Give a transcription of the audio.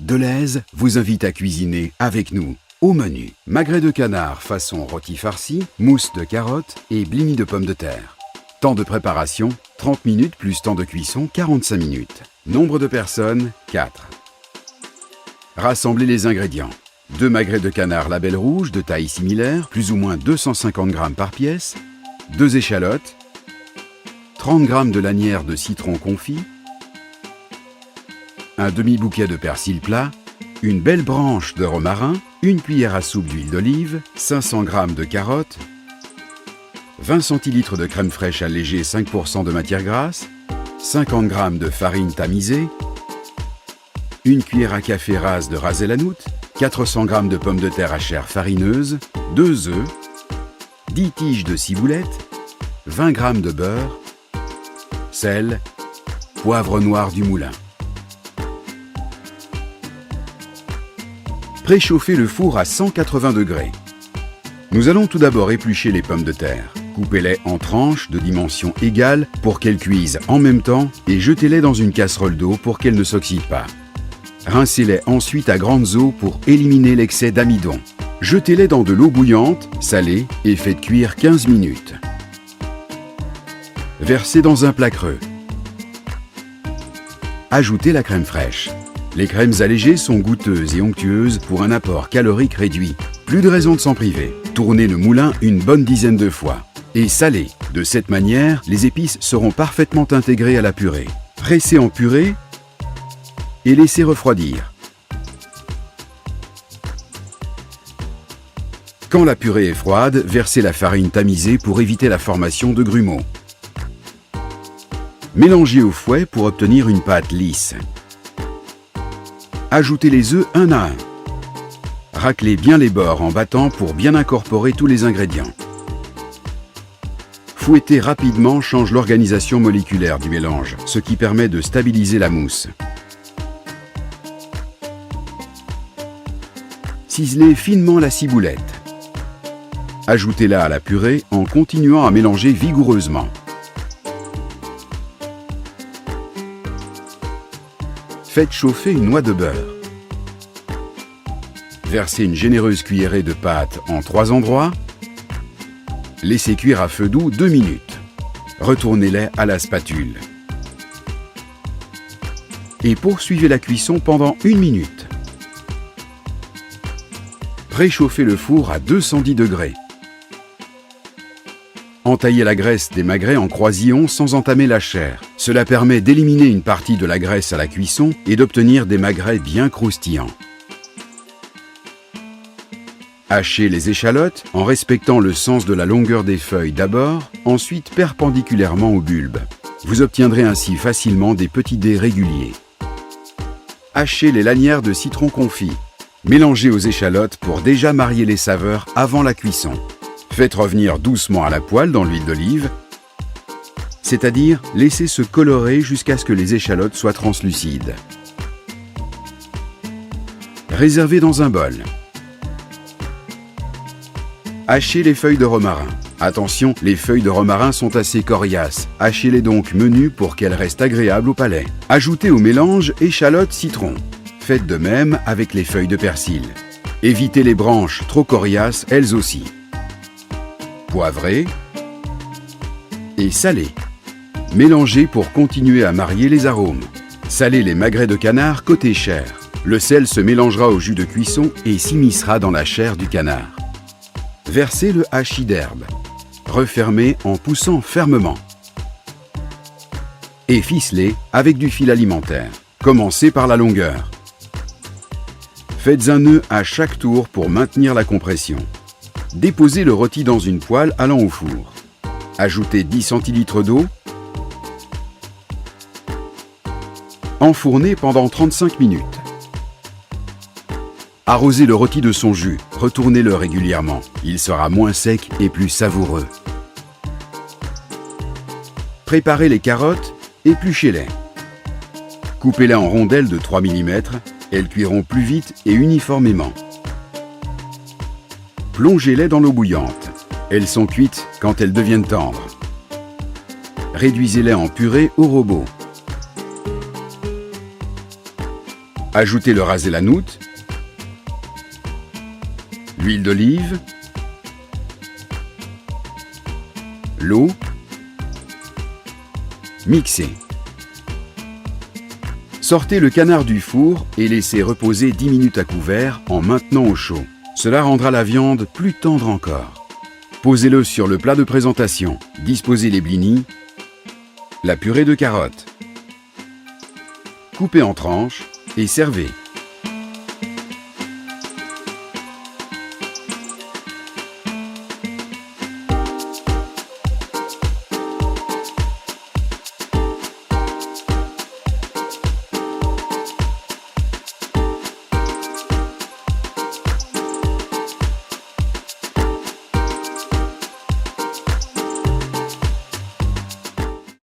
Delhaize vous invite à cuisiner avec nous. Au menu, magret de canard façon rôti farci, mousse de carottes et blini de pommes de terre. Temps de préparation, 30 minutes plus temps de cuisson, 45 minutes. Nombre de personnes, 4. Rassemblez les ingrédients. 2 magrets de canard label rouge de taille similaire, plus ou moins 250 g par pièce, 2 échalotes, 30 g de lanières de citron confit, un demi-bouquet de persil plat, une belle branche de romarin, une cuillère à soupe d'huile d'olive, 500 g de carottes, 20 centilitres de crème fraîche allégée 5% de matière grasse, 50 g de farine tamisée, une cuillère à café rase de ras el hanout, 400 g de pommes de terre à chair farineuse, 2 œufs, 10 tiges de ciboulette, 20 g de beurre, sel, poivre noir du moulin. Préchauffez le four à 180 degrés. Nous allons tout d'abord éplucher les pommes de terre. Coupez-les en tranches de dimension égale pour qu'elles cuisent en même temps et jetez-les dans une casserole d'eau pour qu'elles ne s'oxydent pas. Rincez-les ensuite à grandes eaux pour éliminer l'excès d'amidon. Jetez-les dans de l'eau bouillante, salée et faites cuire 15 minutes. Versez dans un plat creux. Ajoutez la crème fraîche. Les crèmes allégées sont goûteuses et onctueuses pour un apport calorique réduit. Plus de raison de s'en priver. Tournez le moulin une bonne dizaine de fois. Et salez. De cette manière, les épices seront parfaitement intégrées à la purée. Pressez en purée et laissez refroidir. Quand la purée est froide, versez la farine tamisée pour éviter la formation de grumeaux. Mélangez au fouet pour obtenir une pâte lisse. Ajoutez les œufs un à un. Raclez bien les bords en battant pour bien incorporer tous les ingrédients. Fouetter rapidement change l'organisation moléculaire du mélange, ce qui permet de stabiliser la mousse. Ciselez finement la ciboulette. Ajoutez-la à la purée en continuant à mélanger vigoureusement. Faites chauffer une noix de beurre. Versez une généreuse cuillerée de pâte en 3 endroits. Laissez cuire à feu doux 2 minutes. Retournez-les à la spatule. Et poursuivez la cuisson pendant 1 minute. Préchauffez le four à 210 degrés. Entaillez la graisse des magrets en croisillons sans entamer la chair. Cela permet d'éliminer une partie de la graisse à la cuisson et d'obtenir des magrets bien croustillants. Hachez les échalotes en respectant le sens de la longueur des feuilles d'abord, ensuite perpendiculairement au bulbe. Vous obtiendrez ainsi facilement des petits dés réguliers. Hachez les lanières de citron confit. Mélangez aux échalotes pour déjà marier les saveurs avant la cuisson. Faites revenir doucement à la poêle dans l'huile d'olive, c'est-à-dire laissez se colorer jusqu'à ce que les échalotes soient translucides. Réservez dans un bol. Hachez les feuilles de romarin. Attention, les feuilles de romarin sont assez coriaces. Hachez-les donc menues pour qu'elles restent agréables au palais. Ajoutez au mélange échalotes, citron. Faites de même avec les feuilles de persil. Évitez les branches trop coriaces, elles aussi. Poivrez et salez. Mélangez pour continuer à marier les arômes. Salez les magrets de canard côté chair. Le sel se mélangera au jus de cuisson et s'immiscera dans la chair du canard. Versez le hachis d'herbe. Refermez en poussant fermement. Et ficelez avec du fil alimentaire. Commencez par la longueur. Faites un nœud à chaque tour pour maintenir la compression. Déposez le rôti dans une poêle allant au four. Ajoutez 10 centilitres d'eau. Enfournez pendant 35 minutes. Arrosez le rôti de son jus. Retournez-le régulièrement. Il sera moins sec et plus savoureux. Préparez les carottes, épluchez-les. Coupez-les en rondelles de 3 mm. Elles cuiront plus vite et uniformément. Plongez-les dans l'eau bouillante. Elles sont cuites quand elles deviennent tendres. Réduisez-les en purée au robot. Ajoutez le ras et la noute, l'huile d'olive, l'eau, mixez. Sortez le canard du four et laissez reposer 10 minutes à couvert en maintenant au chaud. Cela rendra la viande plus tendre encore. Posez-le sur le plat de présentation. Disposez les blinis, la purée de carottes. Coupez en tranches et servez.